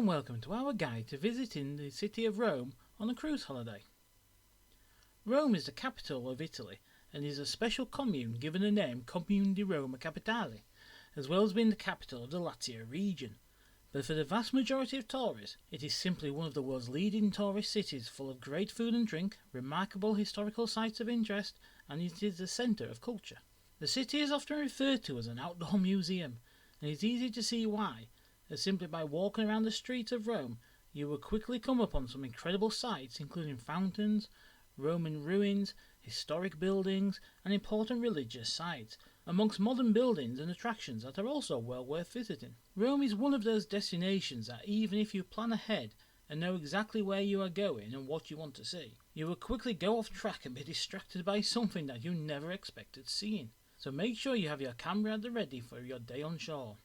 and welcome to our guide to visiting the city of Rome on a cruise holiday. Rome is the capital of Italy and is a special commune given the name Comune di Roma Capitale, as well as being the capital of the Lazio region. But for the vast majority of tourists, it is simply one of the world's leading tourist cities, full of great food and drink, remarkable historical sites of interest, and it is the centre of culture. The city is often referred to as an outdoor museum, and it's easy to see why, as simply by walking around the streets of Rome, you will quickly come upon some incredible sights, including fountains, Roman ruins, historic buildings, and important religious sites, amongst modern buildings and attractions that are also well worth visiting. Rome is one of those destinations that even if you plan ahead and know exactly where you are going and what you want to see, you will quickly go off track and be distracted by something that you never expected seeing. So make sure you have your camera at the ready for your day on shore.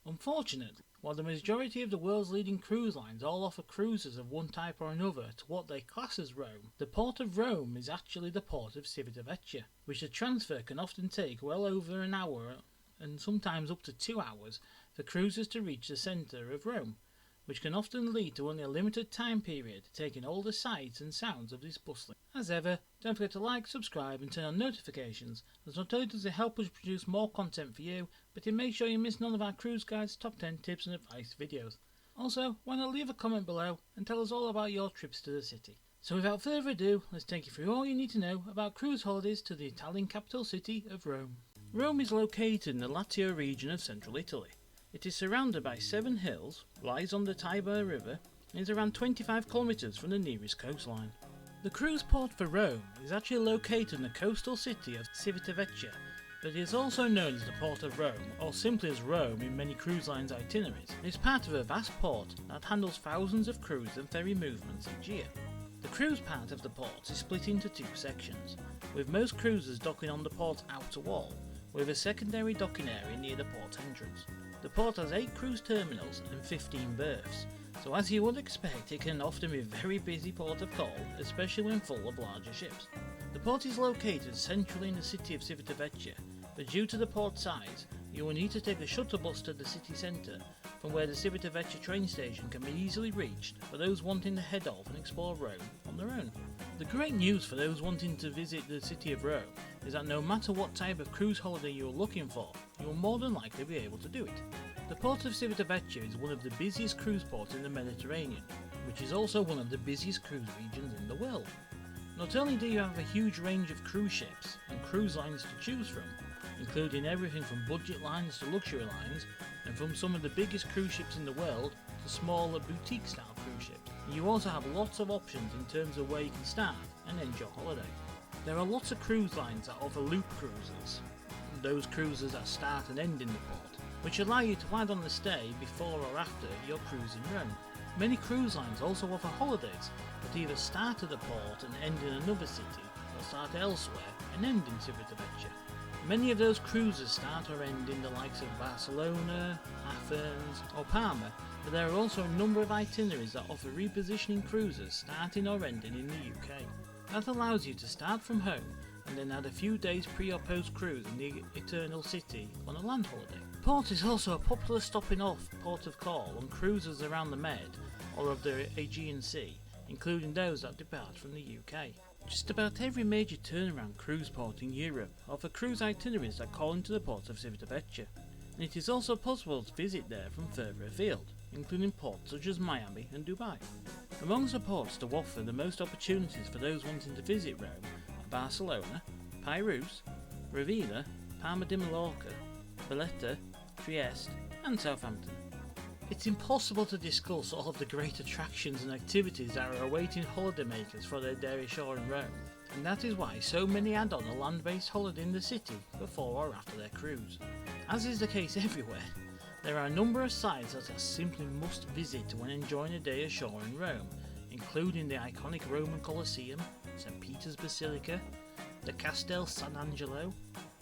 Unfortunately, while the majority of the world's leading cruise lines all offer cruises of one type or another to what they class as Rome, the port of Rome is actually the port of Civitavecchia, which the transfer can often take well over an hour and sometimes up to 2 hours for cruisers to reach the centre of Rome, which can often lead to only a limited time period taking all the sights and sounds of this bustling. As ever, don't forget to like, subscribe and turn on notifications, as not only does it help us produce more content for you, but it makes sure you miss none of our cruise guides, top 10 tips and advice videos. Also, why not leave a comment below and tell us all about your trips to the city. So without further ado, let's take you through all you need to know about cruise holidays to the Italian capital city of Rome. Rome is located in the Lazio region of central Italy. It is surrounded by 7 hills, lies on the Tiber River, and is around 25 kilometres from the nearest coastline. The cruise port for Rome is actually located in the coastal city of Civitavecchia, but it is also known as the Port of Rome, or simply as Rome in many cruise lines' itineraries. It is part of a vast port that handles thousands of cruise and ferry movements each year. The cruise part of the port is split into 2 sections, with most cruisers docking on the port's outer wall, with a secondary docking area near the port entrance. The port has 8 cruise terminals and 15 berths, so as you would expect, it can often be a very busy port of call, especially when full of larger ships. The port is located centrally in the city of Civitavecchia, but due to the port size, you will need to take a shuttle bus to the city centre, from where the Civitavecchia train station can be easily reached for those wanting to head off and explore Rome on their own. The great news for those wanting to visit the city of Rome is that no matter what type of cruise holiday you are looking for, you will more than likely be able to do it. The port of Civitavecchia is one of the busiest cruise ports in the Mediterranean, which is also one of the busiest cruise regions in the world. Not only do you have a huge range of cruise ships and cruise lines to choose from, including everything from budget lines to luxury lines, and from some of the biggest cruise ships in the world to smaller boutique style cruise ships, you also have lots of options in terms of where you can start and end your holiday. There are lots of cruise lines that offer loop cruises, those cruises that start and end in the port, which allow you to add on the stay before or after your cruise in Rome. Many cruise lines also offer holidays that either start at the port and end in another city, or start elsewhere and end in Civitavecchia. Many of those cruises start or end in the likes of Barcelona, Athens or Parma, but there are also a number of itineraries that offer repositioning cruises starting or ending in the UK. That allows you to start from home and then add a few days pre or post cruise in the Eternal City on a land holiday. The port is also a popular stopping off port of call on cruises around the Med or of the Aegean Sea, including those that depart from the UK. Just about every major turnaround cruise port in Europe offer cruise itineraries that call into the port of Civitavecchia, and it is also possible to visit there from further afield, including ports such as Miami and Dubai. Amongst the ports to offer the most opportunities for those wanting to visit Rome are Barcelona, Piraeus, Ravenna, Palma de Mallorca, Valletta, Trieste and Southampton. It's impossible to discuss all of the great attractions and activities that are awaiting holidaymakers for their day ashore in Rome, and that is why so many add on a land-based holiday in the city before or after their cruise. As is the case everywhere, there are a number of sites that are simply must visit when enjoying a day ashore in Rome, including the iconic Roman Colosseum, St. Peter's Basilica, the Castel Sant'Angelo,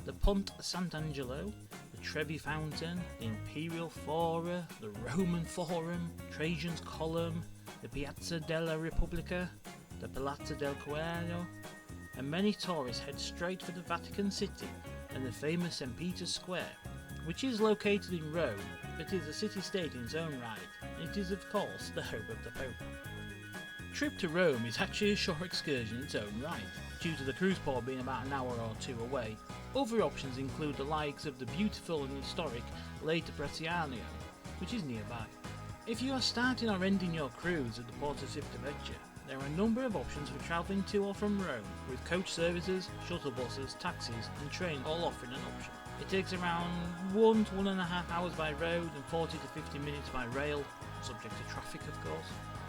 the Ponte Sant'Angelo, the Trevi Fountain, the Imperial Fora, the Roman Forum, Trajan's Column, the Piazza della Repubblica, the Palazzo del Coelho, and many tourists head straight for the Vatican City and the famous St. Peter's Square, which is located in Rome, but is a city-state in its own right, it is of course the home of the Pope. Trip to Rome is actually a short excursion in its own right, due to the cruise port being about an hour or two away. Other options include the likes of the beautiful and historic Lake Bracciano, which is nearby. If you are starting or ending your cruise at the port of Civitavecchia, there are a number of options for travelling to or from Rome, with coach services, shuttle buses, taxis and trains all offering an option. It takes around 1 to 1.5 hours by road and 40 to 50 minutes by rail, subject to traffic of course.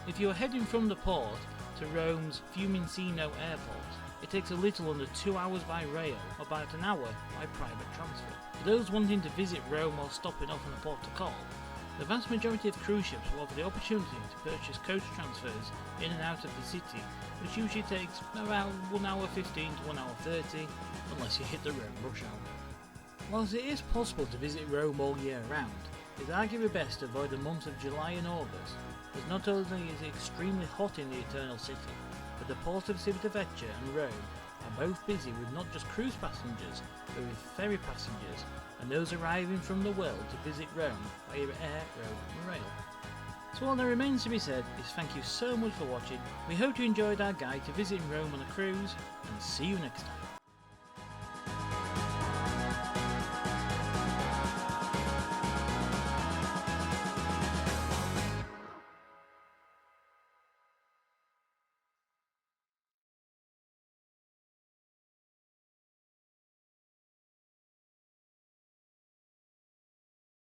If you are heading from the port to Rome's Fiumicino airport, it takes a little under 2 hours by rail, or about an hour by private transfer. For those wanting to visit Rome while stopping off in the port to call, the vast majority of cruise ships will offer the opportunity to purchase coach transfers in and out of the city, which usually takes around 1 hour 15 to 1 hour 30, unless you hit the Rome rush hour. Whilst it is possible to visit Rome all year round, it is arguably best to avoid the months of July and August, as not only is it extremely hot in the Eternal City, but the port of Civitavecchia and Rome are both busy with not just cruise passengers, but with ferry passengers and those arriving from the world to visit Rome by either air, road and rail. So all that remains to be said is thank you so much for watching. We hope you enjoyed our guide to visiting Rome on a cruise, and see you next time.